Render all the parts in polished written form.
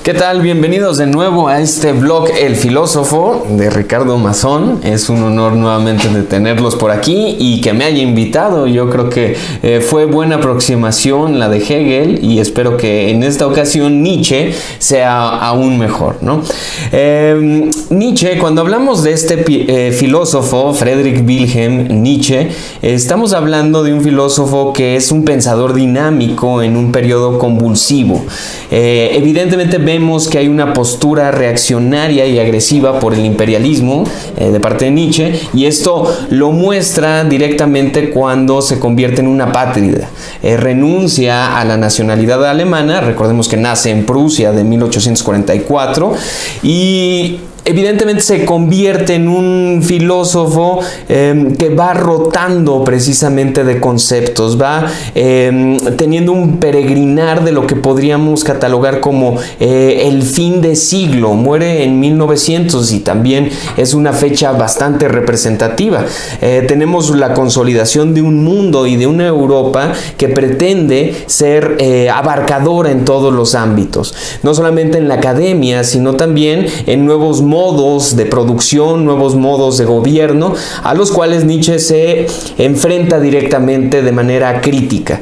¿Qué tal? Bienvenidos de nuevo a este blog El Filósofo de Ricardo Mazón. Es un honor nuevamente de tenerlos por aquí y que me haya invitado. Yo creo que fue buena aproximación la de Hegel y espero que en esta ocasión Nietzsche sea aún mejor, ¿no? Nietzsche, cuando hablamos de este filósofo, Friedrich Wilhelm Nietzsche, estamos hablando de un filósofo que es un pensador dinámico en un periodo convulsivo. Evidentemente vemos que hay una postura reaccionaria y agresiva por el imperialismo de parte de Nietzsche, y esto lo muestra directamente cuando se convierte en una apátrida. Renuncia a la nacionalidad alemana, recordemos que nace en Prusia de 1844, y evidentemente se convierte en un filósofo que va rotando precisamente de conceptos, va teniendo un peregrinar de lo que podríamos catalogar como el fin de siglo. Muere en 1900 y también es una fecha bastante representativa. Tenemos la consolidación de un mundo y de una Europa que pretende ser abarcadora en todos los ámbitos, no solamente en la academia, sino también en nuevos modos de producción, nuevos modos de gobierno, a los cuales Nietzsche se enfrenta directamente de manera crítica.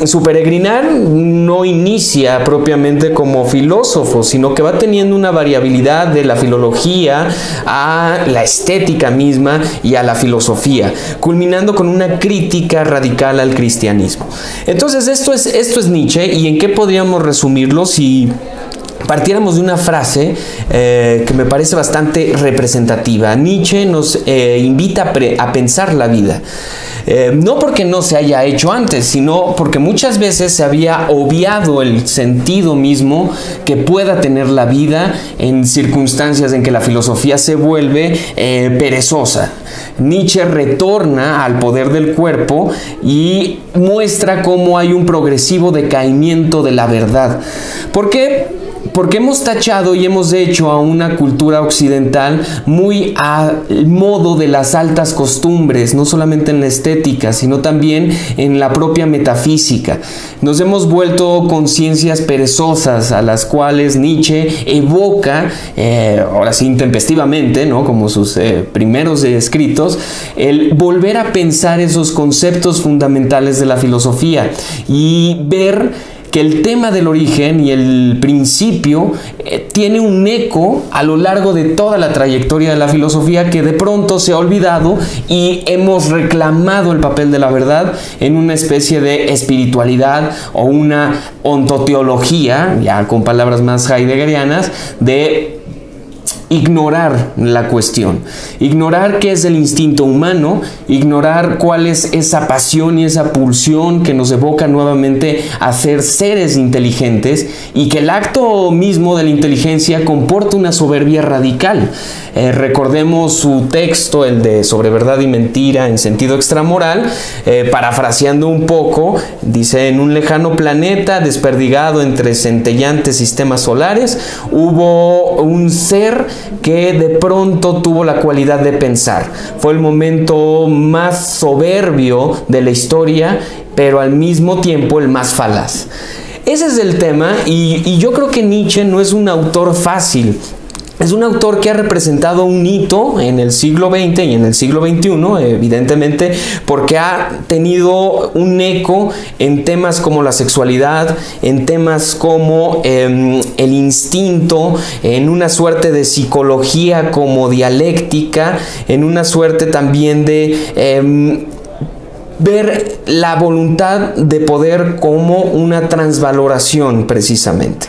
Su peregrinar no inicia propiamente como filósofo, sino que va teniendo una variabilidad de la filología a la estética misma y a la filosofía, culminando con una crítica radical al cristianismo. Entonces esto es Nietzsche. ¿Y en qué podríamos resumirlo si partiéramos de una frase que me parece bastante representativa? Nietzsche nos invita a pensar la vida. No porque no se haya hecho antes, sino porque muchas veces se había obviado el sentido mismo que pueda tener la vida en circunstancias en que la filosofía se vuelve perezosa. Nietzsche retorna al poder del cuerpo y muestra cómo hay un progresivo decaimiento de la verdad. ¿Por qué? Porque hemos tachado y hemos hecho a una cultura occidental muy al modo de las altas costumbres, no solamente en la estética, sino también en la propia metafísica. Nos hemos vuelto conciencias perezosas a las cuales Nietzsche evoca, ahora sí intempestivamente, ¿no?, como sus primeros escritos, el volver a pensar esos conceptos fundamentales de la filosofía y ver que el tema del origen y el principio tiene un eco a lo largo de toda la trayectoria de la filosofía que de pronto se ha olvidado, y hemos reclamado el papel de la verdad en una especie de espiritualidad o una ontoteología, ya con palabras más heideggerianas, de ignorar la cuestión, ignorar qué es el instinto humano, ignorar cuál es esa pasión y esa pulsión que nos evoca nuevamente a ser seres inteligentes, y que el acto mismo de la inteligencia comporta una soberbia radical. Recordemos su texto, el de Sobre verdad y mentira en sentido extramoral, parafraseando un poco, dice: en un lejano planeta desperdigado entre centellantes sistemas solares, hubo un ser que de pronto tuvo la cualidad de pensar. Fue el momento más soberbio de la historia, pero al mismo tiempo el más falaz. Ese es el tema, y yo creo que Nietzsche no es un autor fácil. Es un autor que ha representado un hito en el siglo XX y en el siglo XXI, evidentemente, porque ha tenido un eco en temas como la sexualidad, en temas como el instinto, en una suerte de psicología como dialéctica, en una suerte también de ver la voluntad de poder como una transvaloración, precisamente.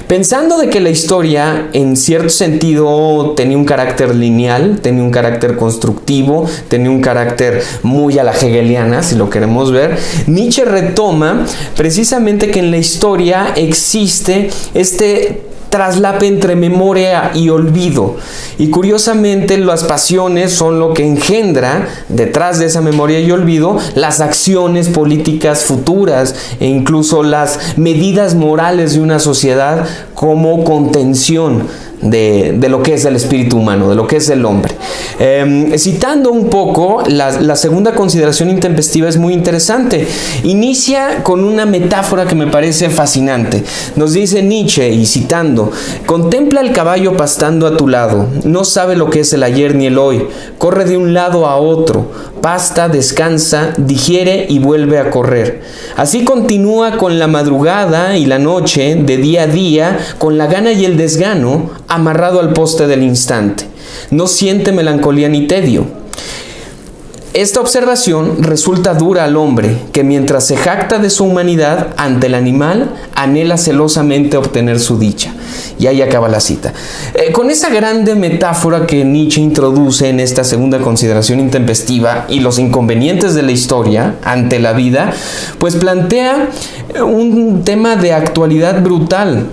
Pensando de que la historia en cierto sentido tenía un carácter lineal, tenía un carácter constructivo, tenía un carácter muy a la hegeliana, si lo queremos ver, Nietzsche retoma precisamente que en la historia existe este traslape entre memoria y olvido, y curiosamente las pasiones son lo que engendra detrás de esa memoria y olvido las acciones políticas futuras e incluso las medidas morales de una sociedad como contención de lo que es el espíritu humano, de lo que es el hombre. Citando un poco, la segunda consideración intempestiva es muy interesante. Inicia con una metáfora que me parece fascinante. Nos dice Nietzsche, y citando: contempla el caballo pastando a tu lado, no sabe lo que es el ayer ni el hoy, corre de un lado a otro, pasta, descansa, digiere y vuelve a correr. Así continúa con la madrugada y la noche, de día a día, con la gana y el desgano, amarrado al poste del instante. No siente melancolía ni tedio. Esta observación resulta dura al hombre, que mientras se jacta de su humanidad ante el animal, anhela celosamente obtener su dicha. Y ahí acaba la cita. Con esa grande metáfora que Nietzsche introduce en esta segunda consideración intempestiva y los inconvenientes de la historia ante la vida, pues plantea un tema de actualidad brutal.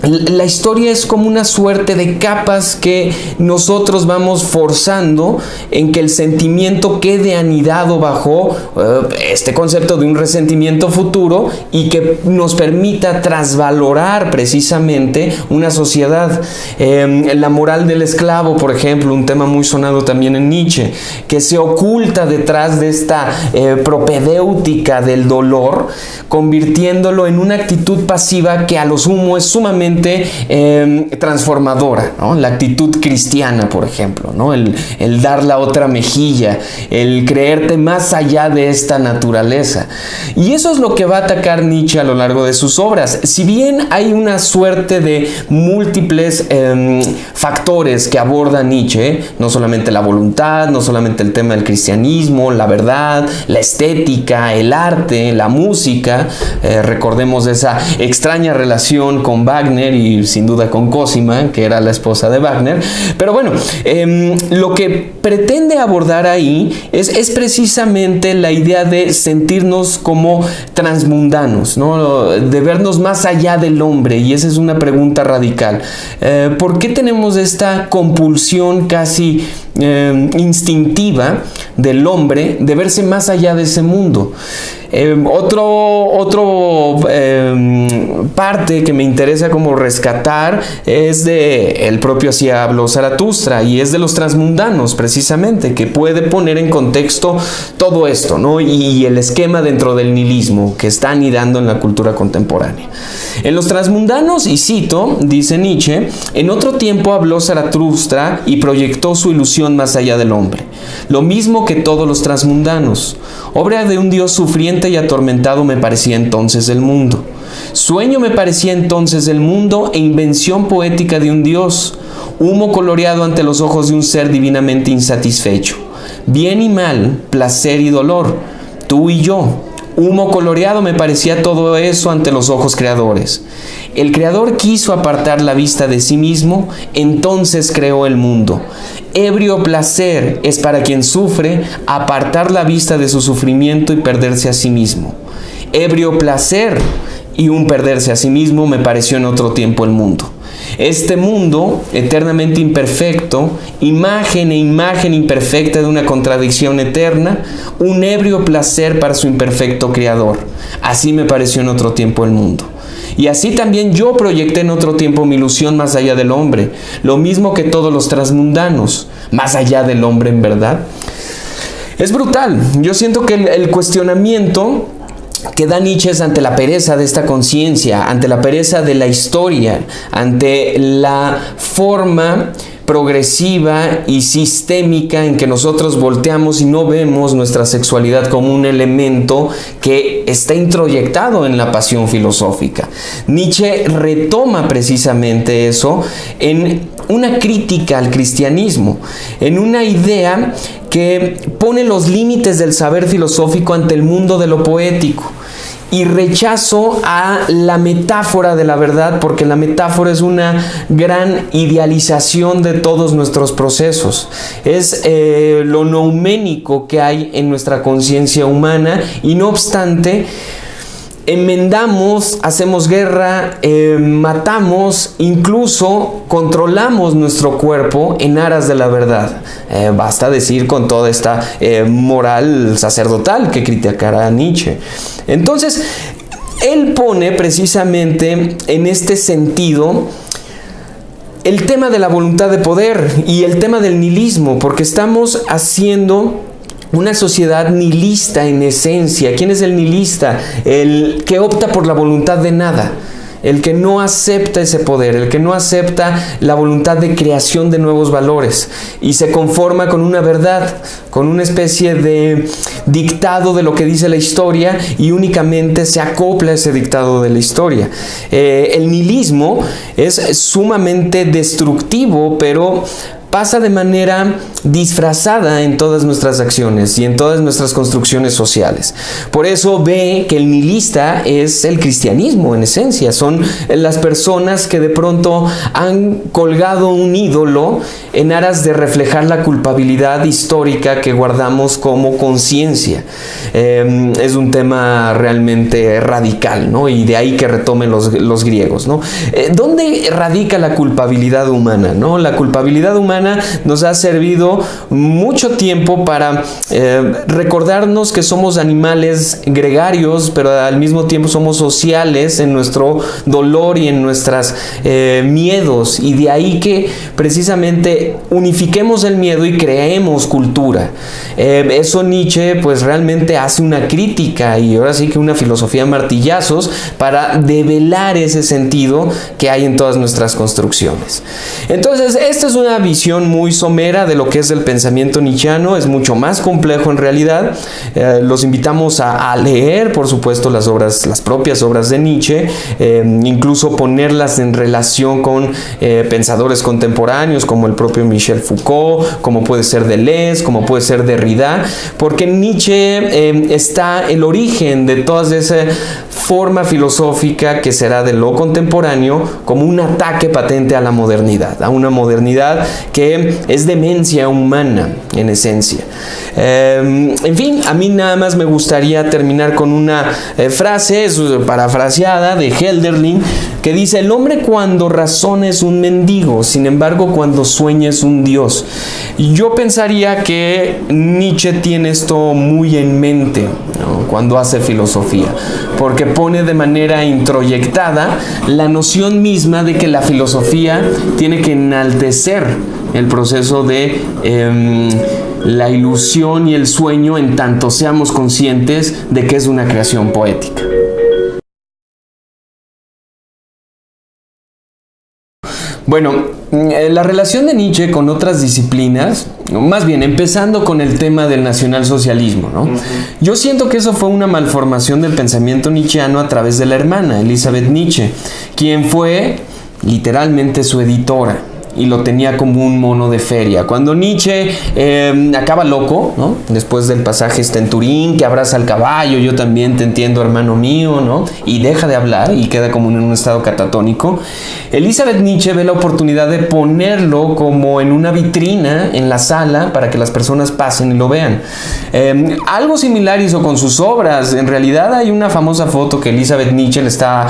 La historia es como una suerte de capas que nosotros vamos forzando en que el sentimiento quede anidado bajo este concepto de un resentimiento futuro y que nos permita trasvalorar precisamente una sociedad. La moral del esclavo, por ejemplo, un tema muy sonado también en Nietzsche, que se oculta detrás de esta propedéutica del dolor, convirtiéndolo en una actitud pasiva que a lo sumo es sumamente transformadora, ¿no? La actitud cristiana, por ejemplo, ¿no? El dar la otra mejilla, el creerte más allá de esta naturaleza. Y eso es lo que va a atacar Nietzsche a lo largo de sus obras. Si bien hay una suerte de múltiples factores que aborda Nietzsche, no solamente la voluntad, no solamente el tema del cristianismo, la verdad, la estética, el arte, la música, recordemos esa extraña relación con Wagner y sin duda con Cosima, que era la esposa de Wagner. Pero bueno, lo que pretende abordar ahí es precisamente la idea de sentirnos como transmundanos, ¿no? De vernos más allá del hombre, y esa es una pregunta radical. ¿Por qué tenemos esta compulsión casi instintiva del hombre de verse más allá de ese mundo? Otro parte que me interesa como rescatar es de el propio así habló Zaratustra, y es de los transmundanos precisamente, que puede poner en contexto todo esto, ¿no? Y el esquema dentro del nihilismo que está anidando en la cultura contemporánea. En los transmundanos, y cito, dice Nietzsche: en otro tiempo habló Zaratustra y proyectó su ilusión más allá del hombre, lo mismo que todos los transmundanos. Obra de un Dios sufriente y atormentado me parecía entonces el mundo. Sueño me parecía entonces el mundo e invención poética de un Dios, humo coloreado ante los ojos de un ser divinamente insatisfecho. Bien y mal, placer y dolor, tú y yo. Humo coloreado me parecía todo eso ante los ojos creadores. El creador quiso apartar la vista de sí mismo, entonces creó el mundo. Ebrio placer es para quien sufre apartar la vista de su sufrimiento y perderse a sí mismo. Ebrio placer y un perderse a sí mismo me pareció en otro tiempo el mundo. Este mundo, eternamente imperfecto, imagen e imagen imperfecta de una contradicción eterna, un ebrio placer para su imperfecto creador. Así me pareció en otro tiempo el mundo. Y así también yo proyecté en otro tiempo mi ilusión más allá del hombre, lo mismo que todos los transmundanos, más allá del hombre en verdad. Es brutal. Yo siento que el cuestionamiento que da Nietzsche es ante la pereza de esta conciencia, ante la pereza de la historia, ante la forma progresiva y sistémica en que nosotros volteamos y no vemos nuestra sexualidad como un elemento que está introyectado en la pasión filosófica. Nietzsche retoma precisamente eso en una crítica al cristianismo, en una idea que pone los límites del saber filosófico ante el mundo de lo poético, y rechazo a la metáfora de la verdad, porque la metáfora es una gran idealización de todos nuestros procesos. Es lo nouménico que hay en nuestra conciencia humana, y no obstante, enmendamos, hacemos guerra, matamos, incluso controlamos nuestro cuerpo en aras de la verdad. Basta decir con toda esta moral sacerdotal que criticará a Nietzsche. Entonces, él pone precisamente en este sentido el tema de la voluntad de poder y el tema del nihilismo, porque estamos haciendo una sociedad nihilista en esencia. ¿Quién es el nihilista? El que opta por la voluntad de nada. El que no acepta ese poder, el que no acepta la voluntad de creación de nuevos valores y se conforma con una verdad, con una especie de dictado de lo que dice la historia y únicamente se acopla a ese dictado de la historia. El nihilismo es sumamente destructivo, pero pasa de manera disfrazada en todas nuestras acciones y en todas nuestras construcciones sociales. Por eso ve que el nihilista es el cristianismo en esencia. Son las personas que de pronto han colgado un ídolo en aras de reflejar la culpabilidad histórica que guardamos como conciencia. Es un tema realmente radical, ¿no? Y de ahí que retomen los griegos, ¿no? ¿Dónde radica la culpabilidad humana, ¿no? La culpabilidad humana nos ha servido mucho tiempo para recordarnos que somos animales gregarios, pero al mismo tiempo somos sociales en nuestro dolor y en nuestros miedos, y de ahí que precisamente unifiquemos el miedo y creemos cultura. Eso Nietzsche pues realmente hace una crítica, y ahora sí que una filosofía martillazos para develar ese sentido que hay en todas nuestras construcciones. Entonces, esta es una visión muy somera de lo que es el pensamiento nietzscheano. Es mucho más complejo en realidad. Los invitamos a leer, por supuesto, las propias obras de Nietzsche, incluso ponerlas en relación con pensadores contemporáneos como el propio Michel Foucault, como puede ser Deleuze, como puede ser Derrida, porque en Nietzsche está el origen de toda esa forma filosófica que será de lo contemporáneo como un ataque patente a la modernidad, a una modernidad que es demencia humana en esencia. En fin, a mí nada más me gustaría terminar con una frase parafraseada de Hölderlin que dice: el hombre cuando razona es un mendigo, sin embargo cuando sueña es un dios. Y yo pensaría que Nietzsche tiene esto muy en mente, ¿no?, cuando hace filosofía, porque pone de manera introyectada la noción misma de que la filosofía tiene que enaltecer el proceso de la ilusión y el sueño en tanto seamos conscientes de que es una creación poética. Bueno, la relación de Nietzsche con otras disciplinas, más bien empezando con el tema del nacionalsocialismo, ¿no? Yo siento que eso fue una malformación del pensamiento nietzscheano a través de la hermana, Elisabeth Nietzsche, quien fue literalmente su editora y lo tenía como un mono de feria. Cuando Nietzsche acaba loco, ¿no?, después del pasaje en Turín, que abraza al caballo, yo también te entiendo, hermano mío, ¿no?, y deja de hablar y queda como en un estado catatónico, Elisabeth Nietzsche ve la oportunidad de ponerlo como en una vitrina en la sala para que las personas pasen y lo vean. Algo similar hizo con sus obras. En realidad hay una famosa foto que Elisabeth Nietzsche le está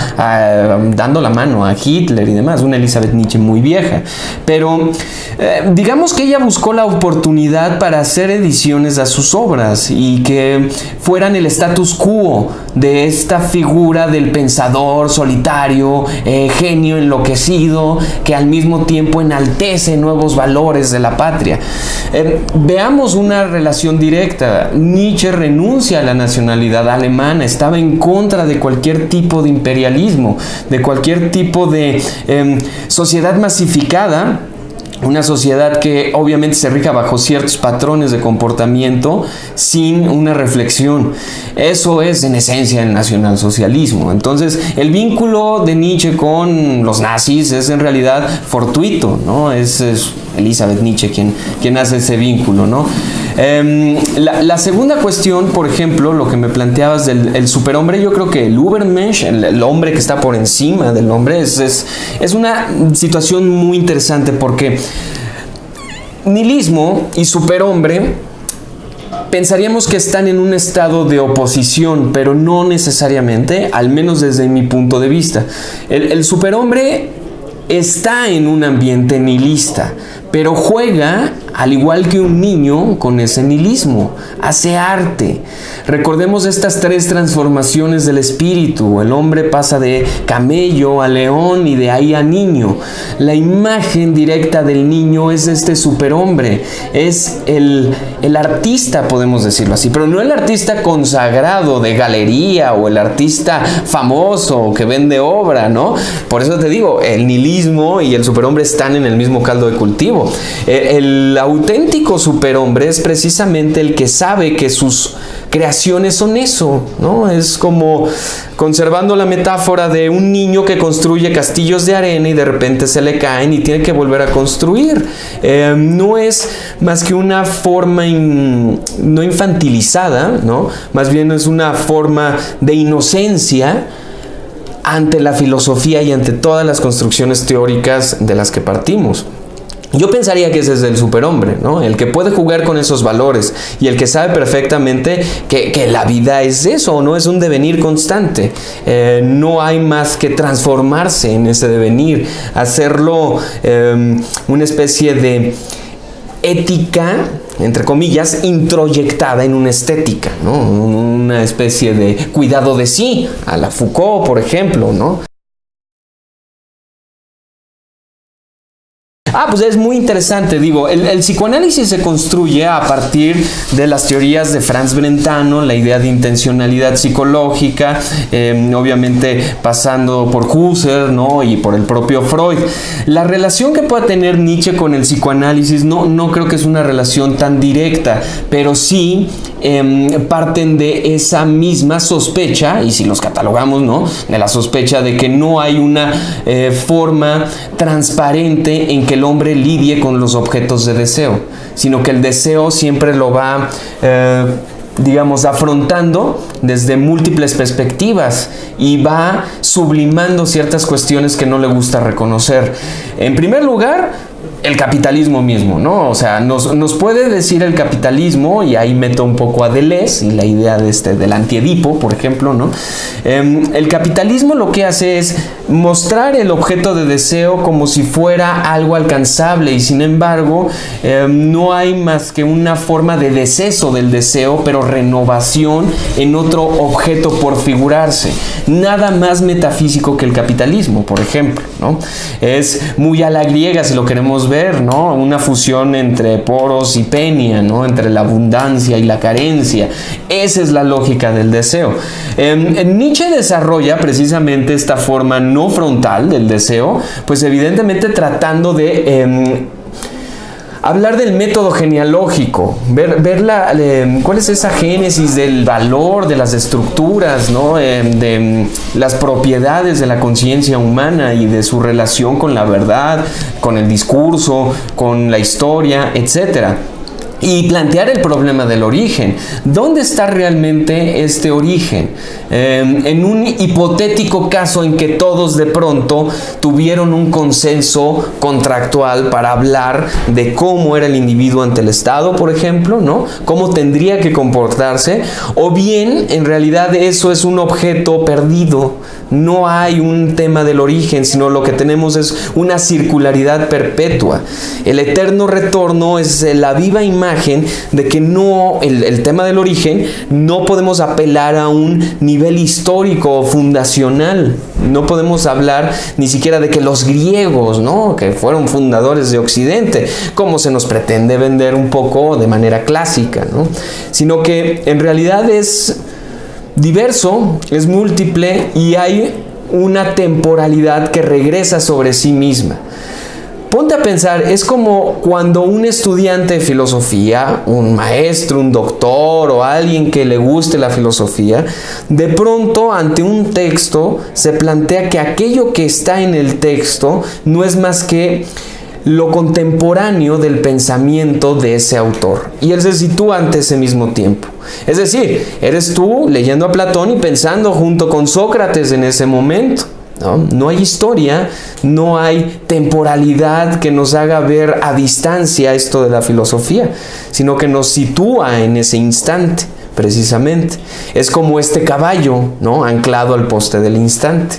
dando la mano a Hitler y demás, una Elisabeth Nietzsche muy vieja. Pero digamos que ella buscó la oportunidad para hacer ediciones a sus obras y que fueran el status quo de esta figura del pensador solitario, genio enloquecido, que al mismo tiempo enaltece nuevos valores de la patria. Veamos una relación directa. Nietzsche renuncia a la nacionalidad alemana, estaba en contra de cualquier tipo de imperialismo, de cualquier tipo de sociedad masificada, una sociedad que obviamente se rija bajo ciertos patrones de comportamiento sin una reflexión. Eso es en esencia el nacionalsocialismo. Entonces el vínculo de Nietzsche con los nazis es en realidad fortuito, ¿no? Es Elisabeth Nietzsche quien hace ese vínculo, ¿no? La segunda cuestión, por ejemplo, lo que me planteabas del superhombre, yo creo que el Übermensch, el hombre que está por encima del hombre, es una situación muy interesante, porque nihilismo y superhombre pensaríamos que están en un estado de oposición, pero no necesariamente, al menos desde mi punto de vista. El superhombre está en un ambiente nihilista, pero juega, al igual que un niño, con ese nihilismo, hace arte. Recordemos estas tres transformaciones del espíritu. El hombre pasa de camello a león y de ahí a niño. La imagen directa del niño es este superhombre, es el artista, podemos decirlo así, pero no el artista consagrado de galería o el artista famoso que vende obra, ¿no? Por eso te digo, el nihilismo y el superhombre están en el mismo caldo de cultivo. El auténtico superhombre es precisamente el que sabe que sus creaciones son eso, ¿no? Es como, conservando la metáfora de un niño que construye castillos de arena y de repente se le caen y tiene que volver a construir. No es más que una forma no infantilizada, ¿no? Más bien es una forma de inocencia ante la filosofía y ante todas las construcciones teóricas de las que partimos. Yo pensaría que ese es el superhombre, ¿no? El que puede jugar con esos valores y el que sabe perfectamente que la vida es eso, no es un devenir constante. No hay más que transformarse en ese devenir, hacerlo una especie de ética, entre comillas, introyectada en una estética, ¿no? Una especie de cuidado de sí, a la Foucault, por ejemplo, ¿no? Pues es muy interesante, digo, el psicoanálisis se construye a partir de las teorías de Franz Brentano, la idea de intencionalidad psicológica, obviamente pasando por Husserl, ¿no? Y por el propio Freud. La relación que pueda tener Nietzsche con el psicoanálisis no creo que es una relación tan directa, pero sí parten de esa misma sospecha, y si los catalogamos, ¿no? De la sospecha de que no hay una forma transparente en que el hombre lidie con los objetos de deseo, sino que el deseo siempre lo va, digamos, afrontando desde múltiples perspectivas y va sublimando ciertas cuestiones que no le gusta reconocer. En primer lugar, el capitalismo mismo, ¿no? O sea, nos puede decir el capitalismo, y ahí meto un poco a Deleuze y la idea del antiedipo, por ejemplo, ¿no? El capitalismo lo que hace es mostrar el objeto de deseo como si fuera algo alcanzable, y sin embargo no hay más que una forma de deceso del deseo, pero renovación en otro objeto por figurarse. Nada más metafísico que el capitalismo, por ejemplo, ¿no? Es muy a la griega, si lo queremos ver, ¿no? Una fusión entre poros y penia, ¿no? Entre la abundancia y la carencia. Esa es la lógica del deseo. Nietzsche desarrolla precisamente esta forma no frontal del deseo, pues evidentemente tratando de hablar del método genealógico, ver cuál es esa génesis del valor, de las estructuras, ¿no? De las propiedades de la conciencia humana y de su relación con la verdad, con el discurso, con la historia, etcétera. Y plantear el problema del origen. ¿Dónde está realmente este origen? En un hipotético caso en que todos de pronto tuvieron un consenso contractual para hablar de cómo era el individuo ante el Estado, por ejemplo, ¿no? Cómo tendría que comportarse, o bien en realidad eso es un objeto perdido. No hay un tema del origen, sino lo que tenemos es una circularidad perpetua. El eterno retorno es la viva imagen de que no, el tema del origen, no podemos apelar a un nivel histórico o fundacional. No podemos hablar ni siquiera de que los griegos, ¿no? Que fueron fundadores de Occidente, como se nos pretende vender un poco de manera clásica, ¿no? Sino que en realidad es diverso, es múltiple y hay una temporalidad que regresa sobre sí misma. Ponte a pensar, es como cuando un estudiante de filosofía, un maestro, un doctor o alguien que le guste la filosofía, de pronto ante un texto se plantea que aquello que está en el texto no es más que lo contemporáneo del pensamiento de ese autor, y él se sitúa ante ese mismo tiempo. Es decir, eres tú leyendo a Platón y pensando junto con Sócrates en ese momento. No hay historia, no hay temporalidad que nos haga ver a distancia esto de la filosofía, sino que nos sitúa en ese instante, precisamente. Es como este caballo, ¿no? Anclado al poste del instante.